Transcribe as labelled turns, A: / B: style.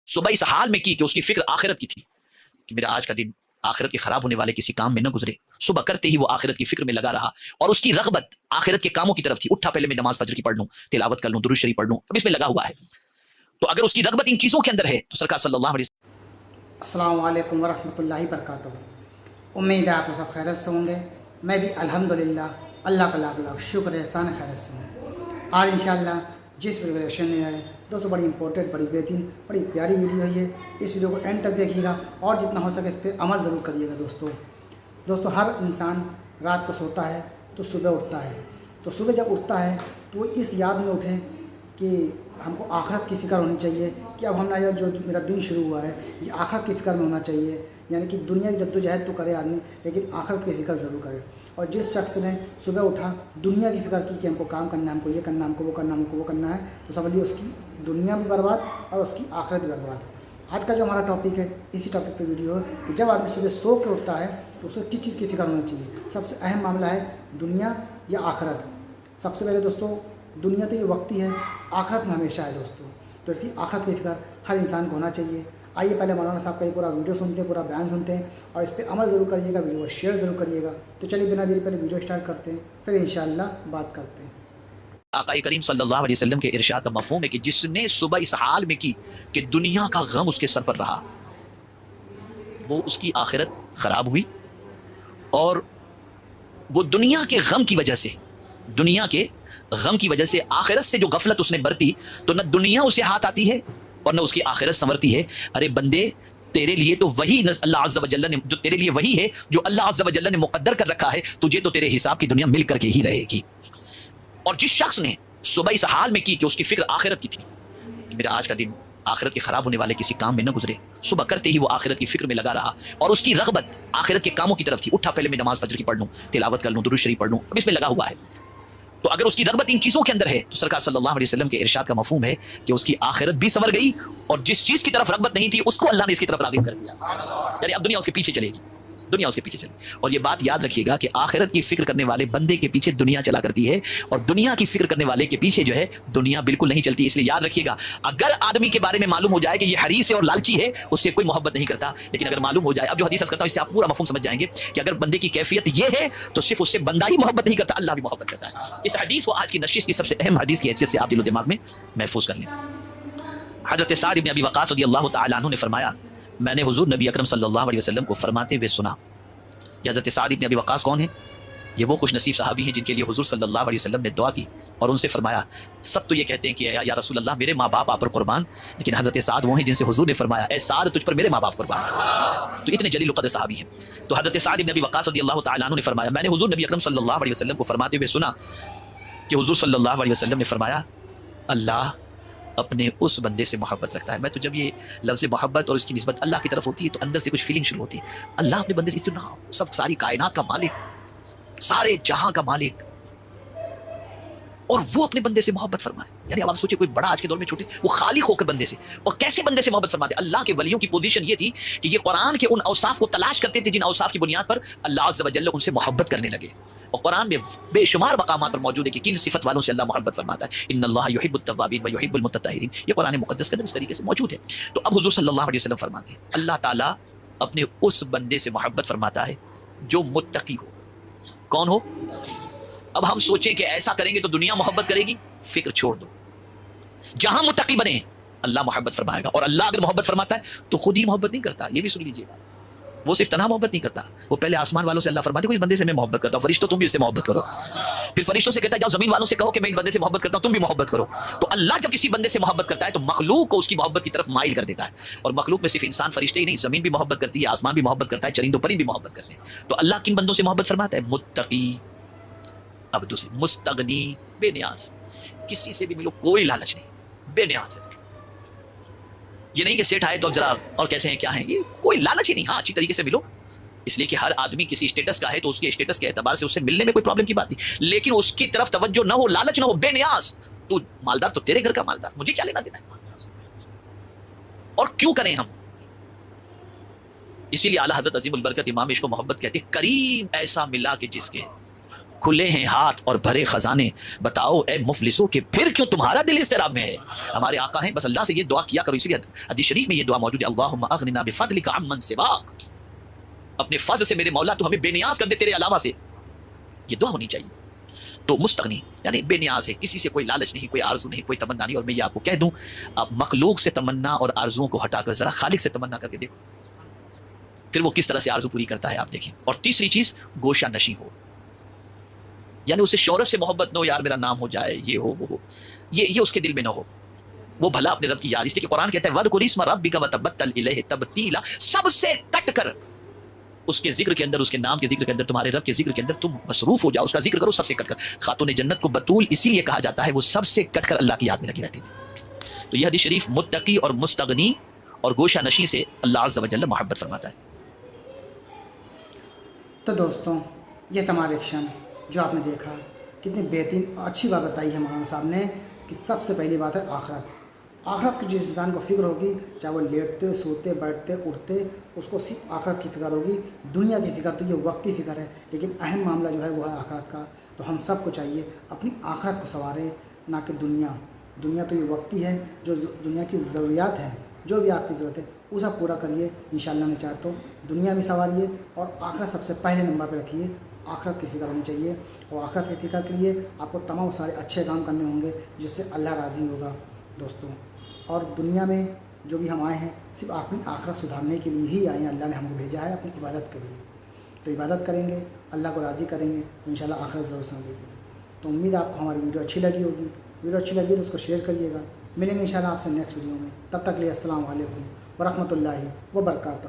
A: صبح اس حال میں کی کہ اس کی فکر آخرت کی تھی کہ میرا آج کا دن آخرت کے خراب ہونے والے کسی کام میں نہ گزرے. صبح کرتے ہی وہ آخرت کی فکر میں لگا رہا اور اس کی رغبت آخرت کے کاموں کی طرف تھی. اٹھا پہلے میں نماز فجر کی پڑھ لوں, تلاوت کر لوں, درود شریف پڑھ لوں, اب اس میں لگا ہوا ہے. تو اگر اس کی رغبت ان چیزوں کے اندر ہے تو سرکار صلی اللہ علیہ وسلم.
B: السلام علیکم ورحمۃ اللہ وبرکاتہ. امید ہے آپ سب خیرت سے ہوں گے. میں بھی الحمدللہ اللہ کا لاکھ لاکھ شکر احسان خیرت سے ہوں. آج انشاءاللہ جس پریپریشن میں آئے دوستوں بڑی امپورٹنٹ, بڑی بہترین, بڑی پیاری ویڈیو ہے یہ. اس ویڈیو کو اینڈ تک دیکھیے گا اور جتنا ہو سکے اس پہ عمل ضرور کریے گا. دوستوں ہر انسان رات کو سوتا ہے تو صبح اٹھتا ہے. تو صبح جب اٹھتا ہے تو وہ اس یاد میں اٹھیں کہ ہم کو آخرت کی فکر ہونی چاہیے کہ اب ہمارا جو میرا دن شروع ہوا ہے یہ آخرت کی فکر میں ہونا چاہیے. یعنی کہ دنیا کی جدوجہد تو کرے آدمی لیکن آخرت کی فکر ضرور کرے. اور جس شخص نے صبح اٹھا دنیا کی فکر کی کہ ہم کو کام کرنا ہے, ہم کو یہ کرنا ہے, ہم کو وہ کرنا ہے, ہم کو وہ کرنا ہے, تو سمجھیے اس کی دنیا بھی برباد اور اس کی آخرت بھی برباد. آج کا جو ہمارا ٹاپک ہے اسی ٹاپک پہ ویڈیو ہے کہ جب آدمی صبح سو کے اٹھتا ہے تو اسے کس چیز کی فکر ہونی چاہیے. سب سے اہم معاملہ ہے دنیا یا آخرت. سب سے پہلے دوستوں دنیا تو یہ وقتی ہے, آخرت میں ہمیشہ ہے دوستوں. تو اس کی آخرت کی فکر ہر انسان کو ہونا چاہیے. آئیے پہلے مولانا صاحب کا یہ پورا ویڈیو سنتے ہیں, پورا بیان سنتے ہیں اور اس پہ عمل ضرور کریے گا, ویڈیو کو شیئر ضرور کریے گا. تو چلیے بنا دیر پہلے ویڈیو اسٹارٹ کرتے ہیں, پھر انشاءاللہ بات کرتے ہیں.
A: آقا کریم صلی اللہ علیہ وسلم کے ارشاد کا مفہوم ہے کہ جس نے صبح اس حال میں کی کہ دنیا کا غم اس کے سر پر رہا, وہ اس کی آخرت خراب ہوئی. اور وہ دنیا کے غم کی وجہ سے آخرت سے جو غفلت اس نے برتی تو نہ دنیا اسے ہاتھ آتی ہے اور نہ اس کی آخرت سنورتی ہے. ارے بندے تیرے لیے تو وہی اللہ عز و جل نے جو تیرے لیے وہی ہے جو اللہ عز و جل نے مقدر کر رکھا ہے, تجھے تو تیرے حساب کی دنیا مل کر کے ہی رہے گی. اور جس شخص نے صبح اس حال میں کی کہ اس کی فکر آخرت کی تھی کہ میرا آج کا دن آخرت کے خراب ہونے والے کسی کام میں نہ گزرے, صبح کرتے ہی وہ آخرت کی فکر میں لگا رہا اور اس کی رغبت آخرت کے کاموں کی طرف تھی. اٹھا پہلے میں نماز فجر کی پڑھ لوں, تلاوت کر لوں, درود شریف پڑھ لوں, اب اس میں لگا ہوا ہے. تو اگر اس کی رغبت ان چیزوں کے اندر ہے تو سرکار صلی اللہ علیہ وسلم کے ارشاد کا مفہوم ہے کہ اس کی آخرت بھی سنور گئی اور جس چیز کی طرف رغبت نہیں تھی اس کو اللہ نے اس کی طرف راغب کر دیا. یعنی اب دنیا اس کے پیچھے چلے گی, دنیا اس کے پیچھے چلے. اور یہ بات یاد رکھیے گا کہ آخرت کی فکر کرنے والے بندے کے پیچھے دنیا چلا کرتی ہے اور دنیا کی فکر کرنے والے کے پیچھے جو ہے دنیا بالکل نہیں چلتی. اس لیے یاد رکھیے گا اگر آدمی کے بارے میں معلوم ہو جائے کہ یہ حریص ہے اور لالچی ہے اس سے کوئی محبت نہیں کرتا, لیکن اگر معلوم ہو جائے, اب جو حدیث کرتا ہوں اس سے آپ پورا مفہوم سمجھ جائیں گے کہ اگر بندے کی کیفیت یہ ہے تو صرف اس سے بندہ ہی محبت نہیں کرتا, اللہ بھی محبت کرتا ہے. اس حدیث کو آج کی نشست کی سب سے اہم حدیث کی حیثیت سے آپ دل و دماغ میں محفوظ کر لیں. حضرت سعد بن ابی وقاص رضی اللہ تعالی عنہ نے فرمایا میں نے حضور نبی اکرم صلی اللہ علیہ وسلم کو فرماتے ہوئے سنا. حضرت سعد بن ابی وقاص کون ہیں؟ یہ وہ خوش نصیب صحابی ہیں جن کے لیے حضور صلی اللہ علیہ وسلم نے دعا کی اور ان سے فرمایا سب تو یہ کہتے ہیں کہ یا رسول اللہ میرے ماں باپ آپ پر قربان, لیکن حضرت سعد وہ ہیں جن سے حضور نے فرمایا اے سعد تجھ پر میرے ماں باپ قربان. تو اتنے جلیل القدر صحابی ہیں. تو حضرت سعد بن ابی وقاص رضی اللہ تعالی عنہ نے فرمایا میں نے حضور نبی اکرم صلی اللہ علیہ وسلم کو فرماتے ہوئے سنا کہ حضور صلی اللہ علیہ وسلم نے فرمایا اللہ اپنے اس بندے سے محبت رکھتا ہے. میں تو جب یہ لفظ محبت اور اس کی نسبت اللہ کی طرف ہوتی ہے تو اندر سے کچھ فیلنگ شروع ہوتی ہے. اللہ اپنے بندے سے اتنا سب ساری کائنات کا مالک, سارے جہاں کا مالک, اور وہ اپنے بندے سے محبت فرمائے. یعنی اب آپ سوچیں کوئی بڑا آج کے دور میں چھوٹے وہ خالق ہو کر بندے سے, اور کیسے بندے سے محبت فرماتے. اللہ کے ولیوں کی پوزیشن یہ تھی کہ یہ قرآن کے ان اوصاف کو تلاش کرتے تھے جن اوصاف کی بنیاد پر اللہ عز و جل ان سے محبت کرنے لگے. اور قرآن میں بے شمار مقامات پر موجود ہے کہ کن صفت والوں سے اللہ محبت فرماتا ہے. ان اللہ یحب التوابین و یحب المتطہرین, یہ قرآن مقدس کے اندر اس طریقے سے موجود ہے. تو اب حضور صلی اللہ علیہ وسلم فرماتے ہیں اللہ تعالیٰ اپنے اس بندے سے محبت فرماتا ہے جو متقی ہو. کون ہو؟ اب ہم سوچیں کہ ایسا کریں گے تو دنیا محبت کرے گی, فکر چھوڑ دو. جہاں متقی بنے اللہ محبت فرمائے گا, اور اللہ اگر محبت فرماتا ہے تو خود ہی محبت نہیں کرتا. یہ بھی سن لیجیے, وہ صرف تنہا محبت نہیں کرتا, وہ پہلے آسمان والوں سے اللہ فرماتے ہیں اس بندے سے میں محبت کرتا ہوں, فرشتوں تم بھی اس سے محبت کرو. پھر فرشتوں سے کہتا ہے جاؤ زمین والوں سے کہو کہ میں اس بندے سے محبت کرتا ہوں, تم بھی محبت کرو. تو اللہ جب کسی بندے سے محبت کرتا ہے تو مخلوق کو اس کی محبت کی طرف مائل کر دیتا ہے. اور مخلوق میں صرف انسان فرشتے ہی نہیں, زمین بھی محبت کرتی ہے, آسمان بھی محبت کرتا ہے, چرند و پرند بھی محبت کرتے ہیں. تو اللہ کن بندوں سے محبت فرماتا ہے؟ متقی. اب دوسری مستغنی, بے نیاز, کسی سے بھی ملو کوئی لالچ نہیں, بے نیاز ہے. یہ نہیں کہ سیٹ آئے تو اب ذرا اور کیسے ہیں کیا ہیں, یہ کوئی لالچ ہی نہیں. ہاں اچھی طریقے سے ملو, اس لیے کہ ہر آدمی کسی اسٹیٹس کا ہے تو اس کے اسٹیٹس کے اعتبار سے اس سے ملنے میں کوئی پرابلم کی بات نہیں, لیکن اس کی طرف توجہ نہ ہو, لالچ نہ ہو, بے نیاز. تو مالدار تو تیرے گھر کا مالدار, مجھے کیا لینا دینا ہے, اور کیوں کریں ہم. اسی لیے اعلیٰ حضرت عظیم البرکت امام عشق و محبت کہتے ہیں کریم ایسا ملا کہ جس کے کھلے ہیں ہاتھ اور بھرے خزانے، بتاؤ اے مفلسوں کہ پھر کیوں تمہارا دل اضطراب میں ہے؟ ہمارے آقا ہیں، بس اللہ سے یہ دعا کیا کرو، اسی لیے حدیث شریف میں یہ دعا موجود ہے، اللہم اغننا بفضلک عمن سواک، اپنے فضل سے میرے مولا تو ہمیں بے نیاز کر دے تیرے علاوہ سے، یہ دعا ہونی چاہیے۔ تو مستغنی یعنی بے نیاز ہے، کسی سے کوئی لالچ نہیں، کوئی آرزو نہیں، کوئی تمنا نہیں۔ اور میں یہ آپ کو کہہ دوں، آپ مخلوق سے تمنا اور آرزوؤں کو ہٹا کر ذرا خالق سے تمنا کر کے دیکھو، پھر وہ کس طرح سے آرزو پوری کرتا ہے آپ دیکھیں۔ اور تیسری چیز، گوشہ نشی ہو، یعنی اسے شہرت سے محبت نہ ہو، یار میرا نام ہو جائے، یہ ہو وہ ہو، یہ اس کے دل میں نہ ہو، وہ بھلا اپنے رب کی یاد، اس لیے کہ قرآن کہتا ہے وَاذْكُرِ اسْمَ رَبِّكَ وَتَبَتَّلْ إِلَيْهِ تَبْتِيلًا، سب سے کٹ کر اس کے ذکر کے اندر، اس کے نام کے ذکر کے اندر، تمہارے رب کے ذکر کے اندر تم مصروف ہو جاؤ، اس کا ذکر کرو سب سے کٹ کر۔ خاتون جنت کو بطول اسی لیے کہا جاتا ہے، وہ سب سے کٹ کر اللہ کی یاد میں لگی رہتی تھی۔ تو یہ حدیث شریف متقی اور مستغنی اور گوشہ نشی سے اللہ عز و جل محبت فرماتا ہے۔
B: تو دوستوں، یہ تمام ایکشن جو آپ نے دیکھا، کتنی بہترین اور اچھی بات بتائی ہے مولانا صاحب نے کہ سب سے پہلی بات ہے آخرت۔ آخرت کی جس انسان کو فکر ہوگی، چاہے وہ لیٹتے سوتے بیٹھتے اٹھتے، اس کو صرف آخرت کی فکر ہوگی۔ دنیا کی فکر تو یہ وقتی فکر ہے، لیکن اہم معاملہ جو ہے وہ ہے آخرت کا۔ تو ہم سب کو چاہیے اپنی آخرت کو سنواریں، نہ کہ دنیا تو یہ وقتی ہے، جو دنیا کی ضروریات ہیں، جو بھی آپ کی ضرورت ہے اسے پورا کریے انشاءاللہ۔ میں چاہتا ہوں دنیا بھی سنواریے اور آخرت سب سے پہلے نمبر پہ رکھیے۔ آخرت کی فکر ہونی چاہیے، اور آخرت کی فکر کے لیے آپ کو تمام سارے اچھے کام کرنے ہوں گے جس سے اللہ راضی ہوگا دوستوں۔ اور دنیا میں جو بھی ہم آئے ہیں صرف اپنی آخرت سدھارنے کے لیے ہی آئے ہیں، اللہ نے ہم کو بھیجا ہے اپنی عبادت کے لیے۔ تو عبادت کریں گے، اللہ کو راضی کریں گے تو انشاءاللہ آخرت ضرور سنوے گی۔ تو امید ہے آپ کو ہماری ویڈیو اچھی لگی ہوگی۔ ویڈیو اچھی لگی تو اس کو شیئر کریے گا۔ ملیں گے انشاءاللہ آپ سے نیکسٹ ویڈیو میں، تب تک کے لیے السلام علیکم ورحمۃ اللہ وبرکاتہ۔